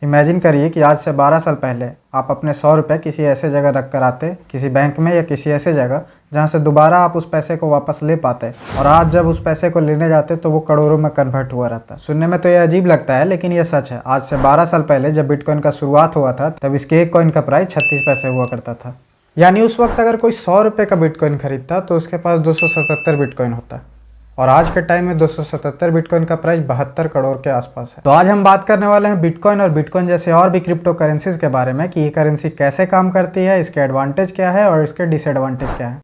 Imagine करिए कि आज से 12 साल पहले आप अपने 100 रुपये किसी ऐसे जगह रख कर आते, किसी बैंक में या किसी ऐसे जगह जहां से दोबारा आप उस पैसे को वापस ले पाते, और आज जब उस पैसे को लेने जाते तो वो करोड़ों में कन्वर्ट हुआ रहता। सुनने में तो ये अजीब लगता है, लेकिन ये सच है। आज से 12 साल पहले जब बिटकॉइन का शुरुआत हुआ था तब इसके एक कॉइन का प्राइस 36 पैसे हुआ करता था। यानी उस वक्त अगर कोई 100 रुपये का बिटकॉइन खरीदता तो उसके पास 277 बिटकॉइन होता, और आज के टाइम में 277 बिटकॉइन का प्राइस 72 करोड़ के आसपास है। तो आज हम बात करने वाले हैं बिटकॉइन और बिटकॉइन जैसे और भी क्रिप्टो करेंसीज के बारे में कि ये करेंसी कैसे काम करती है, इसके एडवांटेज क्या है और इसके डिसएडवांटेज क्या है।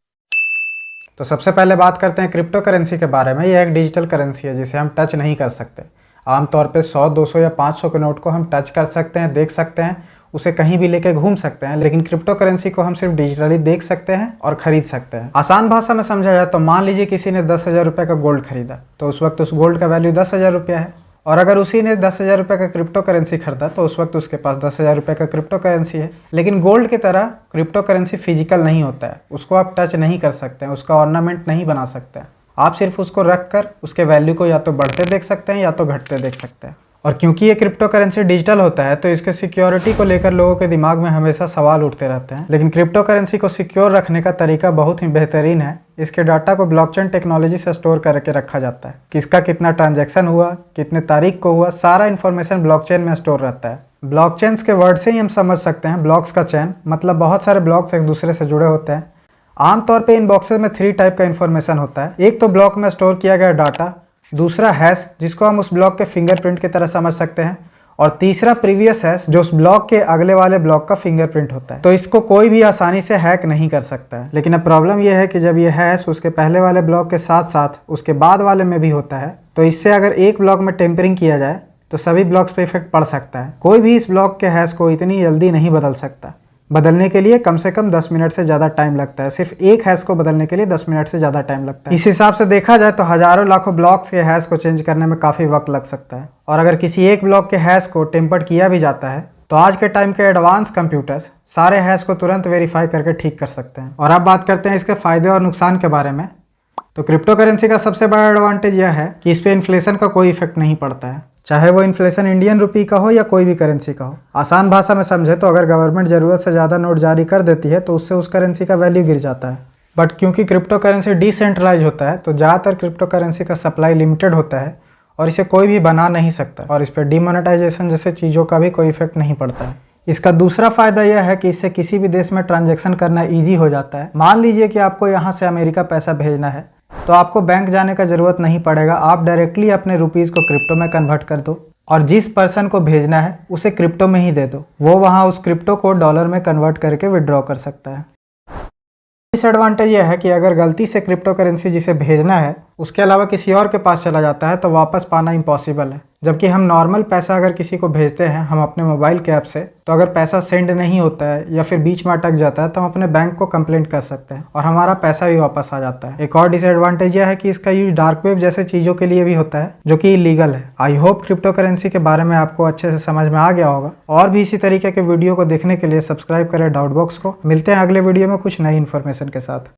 तो सबसे पहले बात करते हैं क्रिप्टो करेंसी के बारे में। यह एक डिजिटल करेंसी है जिसे हम टच नहीं कर सकते। आमतौर पर 100, 200 या 500 के नोट को हम टच कर सकते हैं, देख सकते हैं, उसे कहीं भी लेके घूम सकते हैं, लेकिन क्रिप्टो करेंसी को हम सिर्फ डिजिटली देख सकते हैं और खरीद सकते हैं। आसान भाषा में समझा जाए तो मान लीजिए किसी ने 10,000 रुपये का गोल्ड खरीदा, तो उस वक्त उस गोल्ड का वैल्यू 10,000 रुपया है, और अगर उसी ने 10,000 रुपये का क्रिप्टो करेंसी खरीदा तो उस वक्त उसके पास 10,000 रुपये का क्रिप्टो करेंसी है। लेकिन गोल्ड की तरह क्रिप्टो करेंसी फिजिकल नहीं होता है, उसको आप टच नहीं कर सकते हैं, उसका ऑर्नामेंट नहीं बना सकते हैं। आप सिर्फ उसको रख कर उसके वैल्यू को या तो बढ़ते देख सकते हैं या तो घटते देख सकते हैं। और क्योंकि ये क्रिप्टो करेंसी डिजिटल होता है तो इसके सिक्योरिटी को लेकर लोगों के दिमाग में हमेशा सवाल उठते रहते हैं। लेकिन क्रिप्टो करेंसी को सिक्योर रखने का तरीका बहुत ही बेहतरीन है। इसके डाटा को ब्लॉकचेन टेक्नोलॉजी से स्टोर करके रखा जाता है। किसका कितना ट्रांजैक्शन हुआ, कितने तारीख को हुआ, सारा इन्फॉर्मेशन ब्लॉकचेन में स्टोर रहता है। ब्लॉकचेन्स के वर्ड से ही हम समझ सकते हैं ब्लॉक्स का चेन, मतलब बहुत सारे ब्लॉक्स एक दूसरे से जुड़े होते हैं। आमतौर पर इन बॉक्सेस में 3 टाइप का इन्फॉर्मेशन होता है। एक तो ब्लॉक में स्टोर किया गया डाटा, दूसरा हैश जिसको हम उस ब्लॉक के फिंगरप्रिंट की तरह समझ सकते हैं, और तीसरा प्रीवियस हैश जो उस ब्लॉक के अगले वाले ब्लॉक का फिंगरप्रिंट होता है। तो इसको कोई भी आसानी से हैक नहीं कर सकता है। लेकिन अब प्रॉब्लम यह है कि जब ये हैश उसके पहले वाले ब्लॉक के साथ साथ उसके बाद वाले में भी होता है, तो इससे अगर एक ब्लॉक में टेम्परिंग किया जाए तो सभी ब्लॉक्स पे इफेक्ट पड़ सकता है। कोई भी इस ब्लॉक के हैश को इतनी जल्दी नहीं बदल सकता। बदलने के लिए कम से कम 10 मिनट से ज़्यादा टाइम लगता है। सिर्फ एक हैश को बदलने के लिए 10 मिनट से ज़्यादा टाइम लगता है। इस हिसाब से देखा जाए तो हज़ारों लाखों ब्लॉक्स के हैश को चेंज करने में काफ़ी वक्त लग सकता है। और अगर किसी एक ब्लॉक के हैश को टेम्पर्ड किया भी जाता है तो आज के टाइम के एडवांस कंप्यूटर्स सारे हैश को तुरंत वेरीफाई करके ठीक कर सकते हैं। और अब बात करते हैं इसके फ़ायदे और नुकसान के बारे में। तो क्रिप्टो करेंसी का सबसे बड़ा एडवांटेज यह है कि इस पर इन्फ्लेशन का कोई इफेक्ट नहीं पड़ता है, चाहे वो इन्फ्लेशन इंडियन रुपी का हो या कोई भी करेंसी का हो। आसान भाषा में समझे तो अगर गवर्नमेंट ज़रूरत से ज़्यादा नोट जारी कर देती है तो उससे उस करेंसी का वैल्यू गिर जाता है। बट क्योंकि क्रिप्टो करेंसी डिसेंट्रलाइज होता है तो ज़्यादातर क्रिप्टो करेंसी का सप्लाई लिमिटेड होता है और इसे कोई भी बना नहीं सकता, और इस पर डिमोनेटाइजेशन जैसे चीज़ों का भी कोई इफेक्ट नहीं पड़ता है। इसका दूसरा फायदा यह है कि इससे किसी भी देश में ट्रांजैक्शन करना ईजी हो जाता है। मान लीजिए कि आपको यहाँ से अमेरिका पैसा भेजना है तो आपको बैंक जाने का ज़रूरत नहीं पड़ेगा। आप डायरेक्टली अपने रुपीज़ को क्रिप्टो में कन्वर्ट कर दो और जिस पर्सन को भेजना है उसे क्रिप्टो में ही दे दो। वो वहाँ उस क्रिप्टो को डॉलर में कन्वर्ट करके विड्रॉ कर सकता है। डिसएडवांटेज यह है कि अगर गलती से क्रिप्टो करेंसी जिसे भेजना है उसके अलावा किसी और के पास चला जाता है तो वापस पाना इम्पॉसिबल है। जबकि हम नॉर्मल पैसा अगर किसी को भेजते हैं हम अपने मोबाइल के ऐप से, तो अगर पैसा सेंड नहीं होता है या फिर बीच में अटक जाता है तो हम अपने बैंक को कंप्लेंट कर सकते हैं और हमारा पैसा भी वापस आ जाता है। एक और डिसएडवांटेज यह है कि इसका यूज डार्क वेब जैसे चीज़ों के लिए भी होता है जो कि इलीगल है। आई होप क्रिप्टो करेंसी के बारे में आपको अच्छे से समझ में आ गया होगा। और भी इसी तरीके के वीडियो को देखने के लिए सब्सक्राइब करें डाउट बॉक्स को। मिलते हैं अगले वीडियो में कुछ नई इन्फॉर्मेशन के साथ।